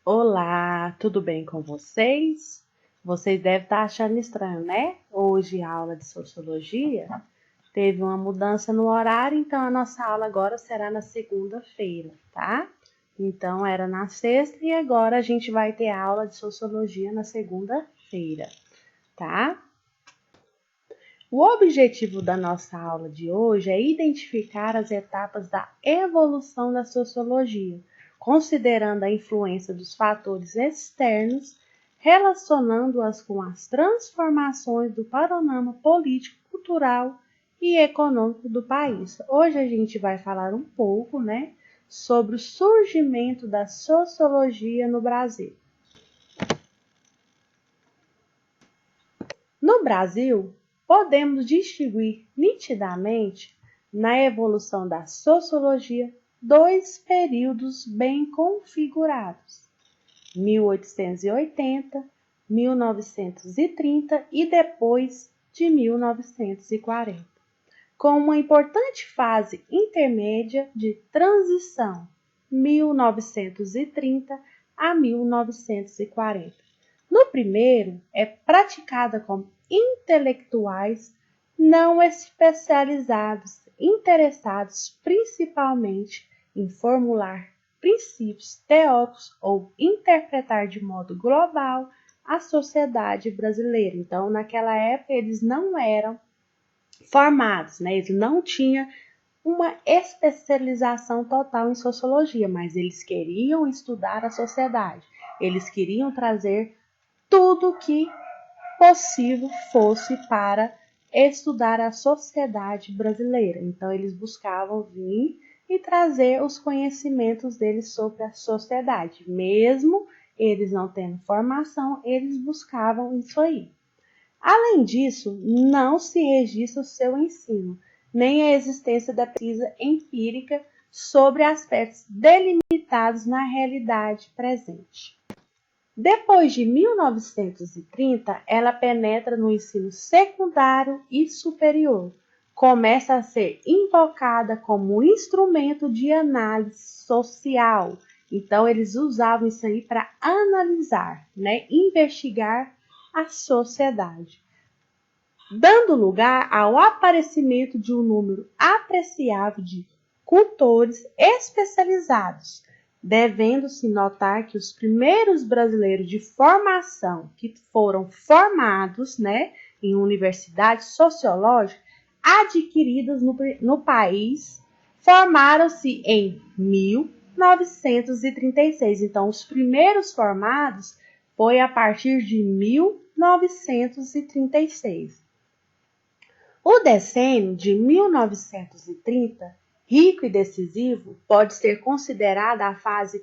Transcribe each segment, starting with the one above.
Olá, tudo bem com vocês? Vocês devem estar achando estranho, né? Hoje, a aula de sociologia teve uma mudança no horário, então a nossa aula agora será na segunda-feira, tá? Então era na sexta e agora a gente vai ter aula de sociologia na segunda-feira, tá? O objetivo da nossa aula de hoje é identificar as etapas da evolução da sociologia, considerando a influência dos fatores externos, relacionando-as com as transformações do panorama político, cultural e econômico do país. Hoje a gente vai falar um pouco, sobre o surgimento da sociologia no Brasil. No Brasil, podemos distinguir nitidamente, na evolução da sociologia, dois períodos bem configurados: 1880, 1930 e depois de 1940, com uma importante fase intermédia de transição, 1930 a 1940. No primeiro, é praticada com intelectuais não especializados, interessados principalmente em formular princípios teóricos ou interpretar de modo global a sociedade brasileira. Então, naquela época, eles não eram formados, eles não tinham uma especialização total em sociologia, mas eles queriam estudar a sociedade, eles queriam trazer tudo que possível fosse para estudar a sociedade brasileira. Então, eles buscavam vir e trazer os conhecimentos deles sobre a sociedade. Mesmo eles não tendo formação, eles buscavam isso aí. Além disso, não se registra o seu ensino, nem a existência da pesquisa empírica sobre aspectos delimitados na realidade presente. Depois de 1930, ela penetra no ensino secundário e superior. Começa a ser invocada como instrumento de análise social. Então, eles usavam isso aí para analisar, investigar a sociedade, dando lugar ao aparecimento de um número apreciável de cultores especializados, devendo-se notar que os primeiros brasileiros de formação que foram formados, em universidades sociológicas adquiridas no país formaram-se em 1936. Então, os primeiros formados foi a partir de 1936. O decênio de 1930, rico e decisivo, pode ser considerada a fase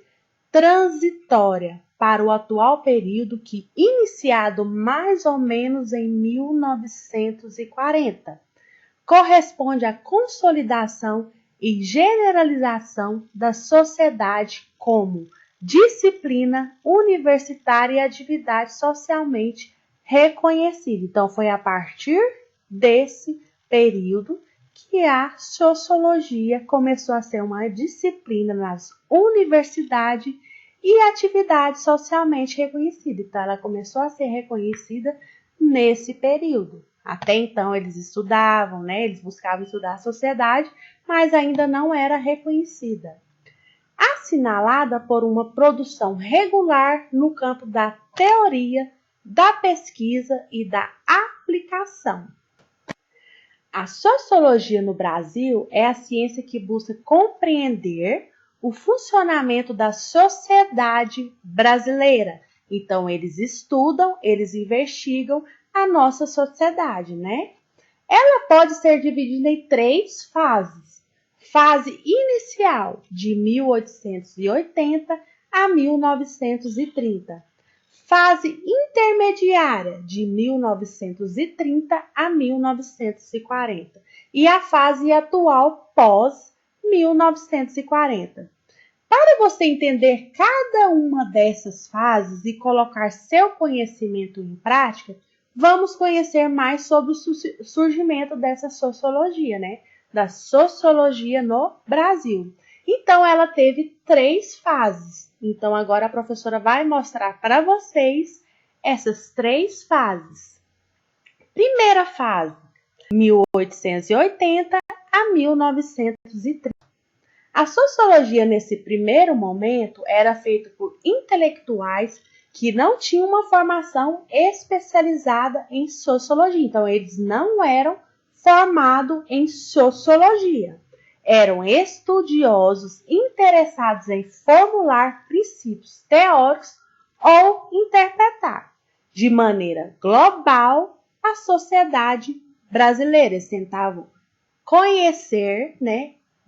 transitória para o atual período que, iniciado mais ou menos em 1940, corresponde à consolidação e generalização da sociedade como disciplina universitária e atividade socialmente reconhecida. Então, foi a partir desse período que a sociologia começou a ser uma disciplina nas universidades e atividade socialmente reconhecida. Então, ela começou a ser reconhecida nesse período. Até então, eles estudavam, eles buscavam estudar a sociedade, mas ainda não era reconhecida. Assinalada por uma produção regular no campo da teoria, da pesquisa e da aplicação. A sociologia no Brasil é a ciência que busca compreender o funcionamento da sociedade brasileira. Então, eles estudam, eles investigam a nossa sociedade, Ela pode ser dividida em 3 fases. Fase inicial, de 1880 a 1930. Fase intermediária, de 1930 a 1940. E a fase atual, pós 1940. Para você entender cada uma dessas fases e colocar seu conhecimento em prática, vamos conhecer mais sobre o surgimento dessa sociologia, da sociologia no Brasil. Então, ela teve 3 fases. Então, agora a professora vai mostrar para vocês essas 3 fases. Primeira fase, 1880 a 1930. A sociologia, nesse primeiro momento, era feita por intelectuais que não tinham uma formação especializada em sociologia. Então, eles não eram formados em sociologia. Eram estudiosos interessados em formular princípios teóricos ou interpretar, de maneira global, a sociedade brasileira. Eles tentavam conhecer,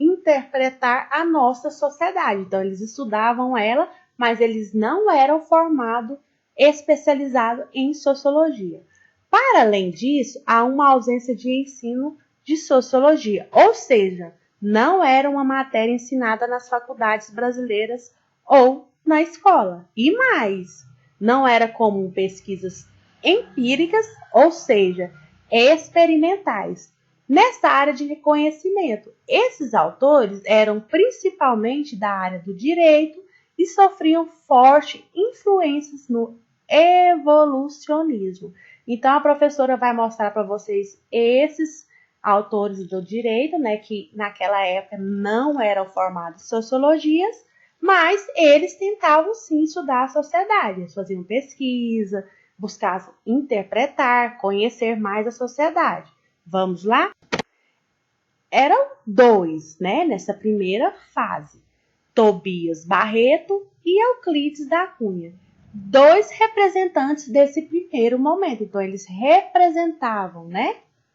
interpretar a nossa sociedade. Então, eles estudavam ela, mas eles não eram formados, especializados em sociologia. Para além disso, há uma ausência de ensino de sociologia, ou seja, não era uma matéria ensinada nas faculdades brasileiras ou na escola. E mais, não era comum pesquisas empíricas, ou seja, experimentais, nessa área de reconhecimento. Esses autores eram principalmente da área do direito e sofriam fortes influências no evolucionismo. Então, a professora vai mostrar para vocês esses autores do direito, que naquela época não eram formados em sociologias, mas eles tentavam sim estudar a sociedade. Eles faziam pesquisa, buscavam interpretar, conhecer mais a sociedade. Vamos lá? Eram 2, nessa primeira fase. Tobias Barreto e Euclides da Cunha. 2 representantes desse primeiro momento. Então, eles representavam,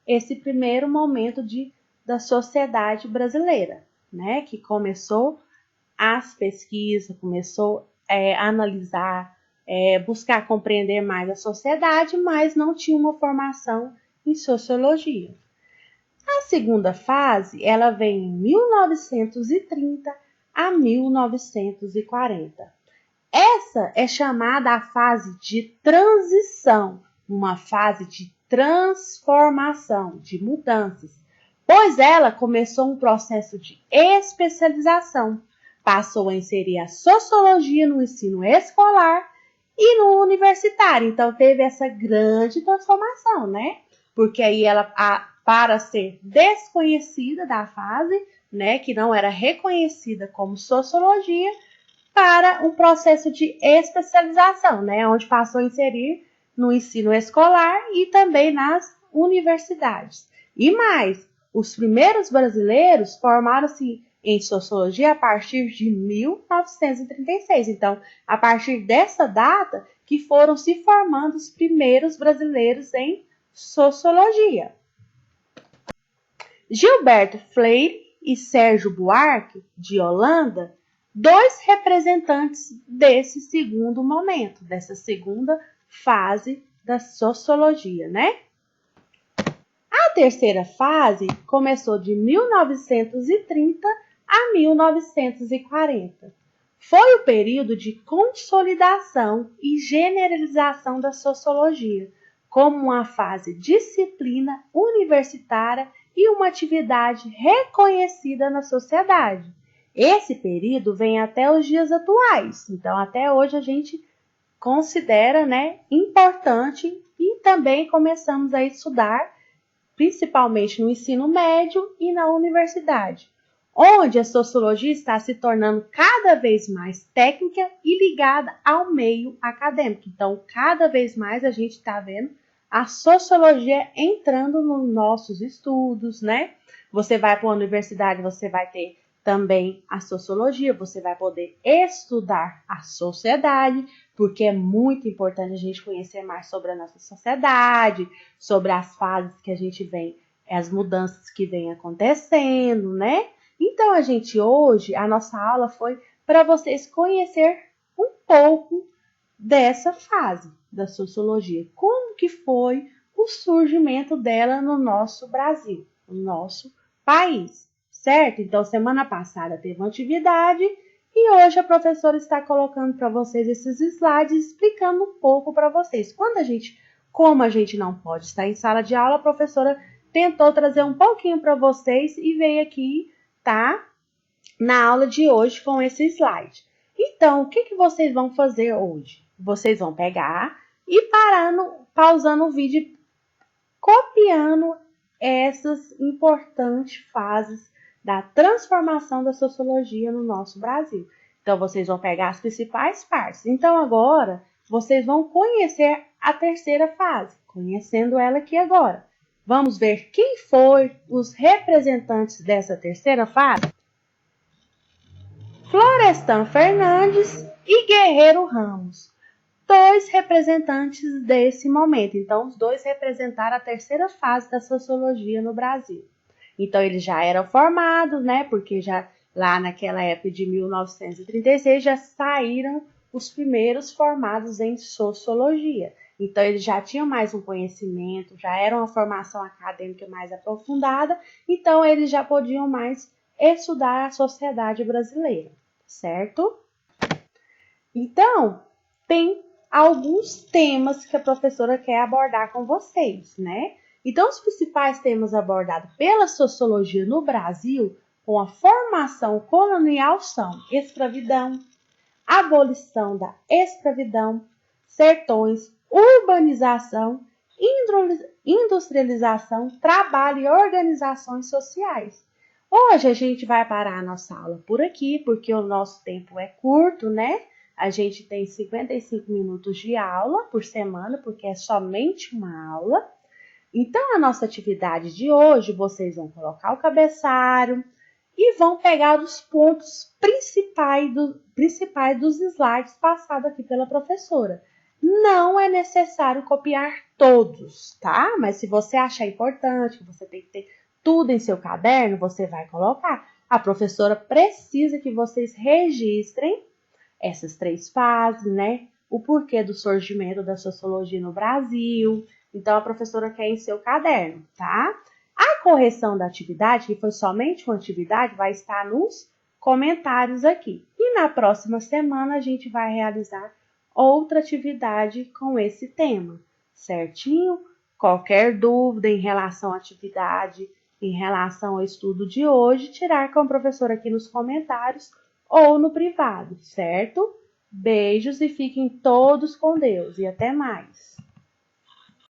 esse primeiro momento da sociedade brasileira, que começou as pesquisas, começou a analisar, buscar compreender mais a sociedade, mas não tinha uma formação em sociologia. A segunda fase, ela vem em 1930 a 1940. Essa é chamada a fase de transição, uma fase de transformação, de mudanças, pois ela começou um processo de especialização, passou a inserir a sociologia no ensino escolar e no universitário. Então, teve essa grande transformação, Porque aí ela, para ser desconhecida da fase, que não era reconhecida como sociologia, para um processo de especialização, onde passou a inserir no ensino escolar e também nas universidades. E mais, os primeiros brasileiros formaram-se em sociologia a partir de 1936. Então, a partir dessa data que foram se formando os primeiros brasileiros em sociologia. Gilberto Freire e Sérgio Buarque, de Holanda, 2 representantes desse segundo momento, dessa segunda fase da sociologia, A terceira fase começou de 1930 a 1940. Foi o período de consolidação e generalização da sociologia, como uma fase disciplina universitária e uma atividade reconhecida na sociedade. Esse período vem até os dias atuais, então até hoje a gente considera, importante e também começamos a estudar, principalmente no ensino médio e na universidade, onde a sociologia está se tornando cada vez mais técnica e ligada ao meio acadêmico. Então, cada vez mais a gente está vendo a sociologia entrando nos nossos estudos, Você vai para a universidade, você vai ter também a sociologia, você vai poder estudar a sociedade, porque é muito importante a gente conhecer mais sobre a nossa sociedade, sobre as fases que a gente vem, as mudanças que vêm acontecendo, Então, hoje, a nossa aula foi para vocês conhecer um pouco dessa fase da sociologia, como que foi o surgimento dela no nosso Brasil, no nosso país. Certo? Então, semana passada teve uma atividade e hoje a professora está colocando para vocês esses slides, explicando um pouco para vocês. Como a gente não pode estar em sala de aula, a professora tentou trazer um pouquinho para vocês e veio aqui, na aula de hoje com esse slide. Então, o que vocês vão fazer hoje? Vocês vão pegar e pausando o vídeo, copiando essas importantes fases da transformação da sociologia no nosso Brasil. Então, vocês vão pegar as principais partes. Então, agora, vocês vão conhecer a terceira fase, conhecendo ela aqui agora. Vamos ver quem foram os representantes dessa terceira fase? Florestan Fernandes e Guerreiro Ramos, dois representantes desse momento. Então, os dois representaram a terceira fase da sociologia no Brasil. Então, eles já eram formados, né? Porque já lá naquela época de 1936 já saíram os primeiros formados em sociologia. Então, eles já tinham mais um conhecimento, já era uma formação acadêmica mais aprofundada, então eles já podiam mais estudar a sociedade brasileira, certo? Então, tem alguns temas que a professora quer abordar com vocês, né? Então, os principais temas abordados pela sociologia no Brasil com a formação colonial são escravidão, abolição da escravidão, sertões, urbanização, industrialização, trabalho e organizações sociais. Hoje a gente vai parar a nossa aula por aqui, porque o nosso tempo é curto, né? A gente tem 55 minutos de aula por semana, porque é somente uma aula. Então, a nossa atividade de hoje, vocês vão colocar o cabeçalho e vão pegar os pontos principais dos slides passados aqui pela professora. Não é necessário copiar todos, tá? Mas se você achar importante, que você tem que ter tudo em seu caderno, você vai colocar. A professora precisa que vocês registrem essas três fases, né? O porquê do surgimento da sociologia no Brasil. Então, a professora quer em seu caderno, tá? A correção da atividade, que foi somente uma atividade, vai estar nos comentários aqui. E na próxima semana, a gente vai realizar outra atividade com esse tema, certinho? Qualquer dúvida em relação à atividade, em relação ao estudo de hoje, tirar com a professora aqui nos comentários ou no privado, certo? Beijos e fiquem todos com Deus e até mais!